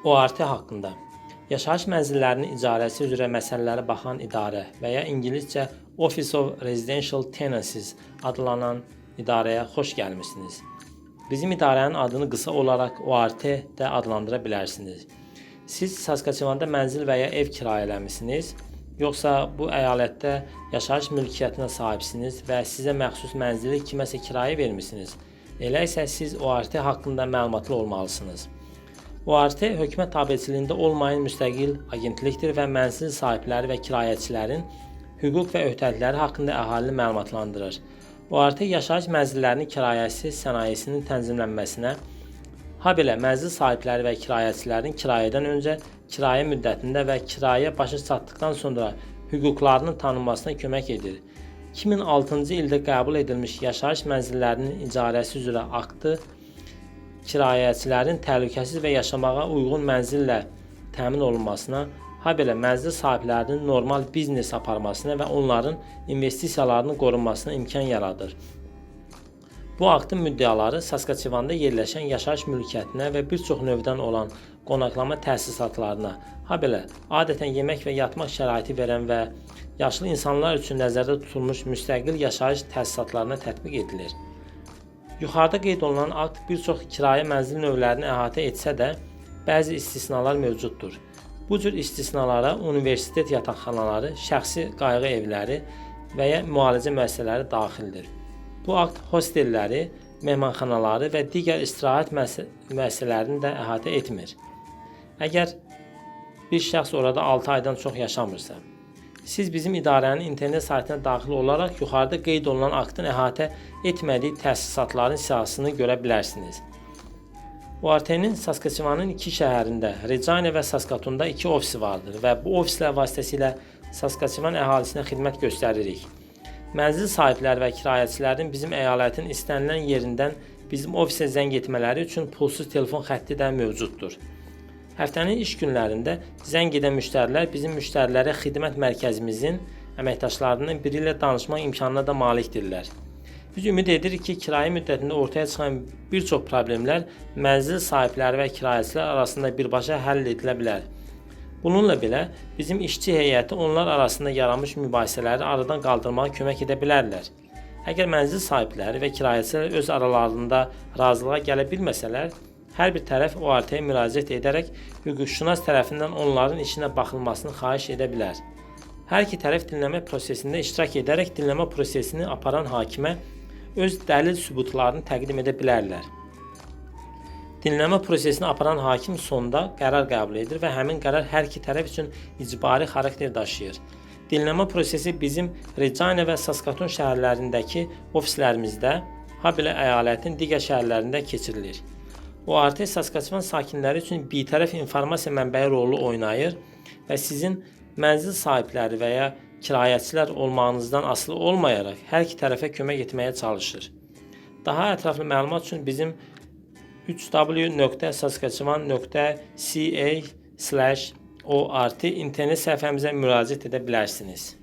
ORT haqqında. Yaşayış mənzillərinin icarəsi üzrə məsələlərə baxan idarə və ya ingiliscə Office of Residential Tenancies adlanan idarəyə xoş gəlmisiniz. Bizim idarənin adını qısa olaraq ORT də adlandıra bilərsiniz. Siz Saskatchevanda mənzil və ya ev kirayə eləmisiniz, yoxsa bu əyalətdə yaşayış mülkiyyətinə sahibsiniz və sizə məxsus mənzili kiməsə kirayə vermisiniz? Elə isə siz ORT haqqında məlumatlı olmalısınız. ORT hökumət tabeçiliyində olmayan müstəqil agentlikdir və mənzil sahibləri və kirayəçilərin hüquq və öhdəlikləri haqqında əhalini məlumatlandırır. ORT yaşayış mənzillərinin kirayəsi sənayesinin tənzimlənməsinə, habelə mənzil sahibləri və kirayəçilərin kirayədən öncə, kirayə müddətində və kirayə başa çatdıqdan sonra hüquqlarının tanınmasına kömək edir. 2006-cı ildə qəbul edilmiş yaşayış mənzillərinin icarəsi üzrə aktı kirayəçilərin təhlükəsiz və yaşamağa uyğun mənzillə təmin olunmasına, habelə mənzil sahiblərinin normal biznes aparmasına və onların investisiyalarının qorunmasına imkan yaradır. Bu aktın müddəaları Saskatchevanda yerləşən yaşayış mülkiyyətinə və bir çox növdən olan qonaqlama təsisatlarına, habelə adətən yemək və yatmaq şəraiti verən və yaşlı insanlar üçün nəzərdə tutulmuş müstəqil yaşayış təsisatlarına tətbiq edilir. Yuxarıda qeyd olunan akt bir çox kirayə mənzil növlərini əhatə etsə də, bəzi istisnalar mövcuddur. Bu cür istisnalara universitet yataqxanaları, şəxsi qayğı evləri və ya müalicə müəssisələri daxildir. Bu akt hostelləri, mehmanxanaları və digər istirahət müəssisələrini də əhatə etmir. Əgər bir şəxs orada 6 aydan çox yaşamırsa, siz bizim idarənin internet saytına daxil olaraq yuxarıda qeyd olunan aktın əhatə etmədiyi təsisatların siyahısını görə bilərsiniz. ORT-nin Saskatchevanın 2 şəhərində, Regina və Saskatoonda 2 ofisi vardır və bu ofislər vasitəsilə Saskatchevan əhalisinə xidmət göstəririk. Mənzil sahibləri və kirayəçilərin bizim əyalətin istənilən yerindən bizim ofisə zəng etmələri üçün pulsuz telefon xətti də mövcuddur. Həftənin iş günlərində zəng edən müştərilər bizim müştərilərə xidmət mərkəzimizin əməkdaşlarının biri ilə danışmaq imkanına da malikdirlər. Biz ümid edirik ki, kirayə müddətində ortaya çıxan bir çox problemlər mənzil sahibləri və kirayəçilər arasında birbaşa həll edilə bilər. Bununla belə, bizim işçi heyəti onlar arasında yaranmış mübahisələri aradan qaldırmağa kömək edə bilərlər. Əgər mənzil sahibləri və kirayəçilər öz aralarında razılığa gələ bilməsələr, hər bir tərəf ORT-yə müraciət edərək hüquqşünas tərəfindən onların işinə baxılmasını xahiş edə bilər. Hər iki tərəf dinləmə prosesində iştirak edərək dinləmə prosesini aparan hakimə öz dəlil sübutlarını təqdim edə bilərlər. Dinləmə prosesini aparan hakim sonda qərar qəbul edir və həmin qərar hər iki tərəf üçün icbari xarakter daşıyır. Dinləmə prosesi bizim Regina və Saskatoon şəhərlərindəki ofislərimizdə, habelə əyalətin digər şəhərlərində keçirilir. ORT Saskatchevan sakinləri üçün bitərəf informasiya mənbəyi rolu oynayır və sizin mənzil sahibləri və ya kirayəçilər olmağınızdan asılı olmayaraq hər iki tərəfə kömək etməyə çalışır. Daha ətraflı məlumat üçün bizim www.saskatchevan.ca/ORT internet səhifəmizə müraciət edə bilərsiniz.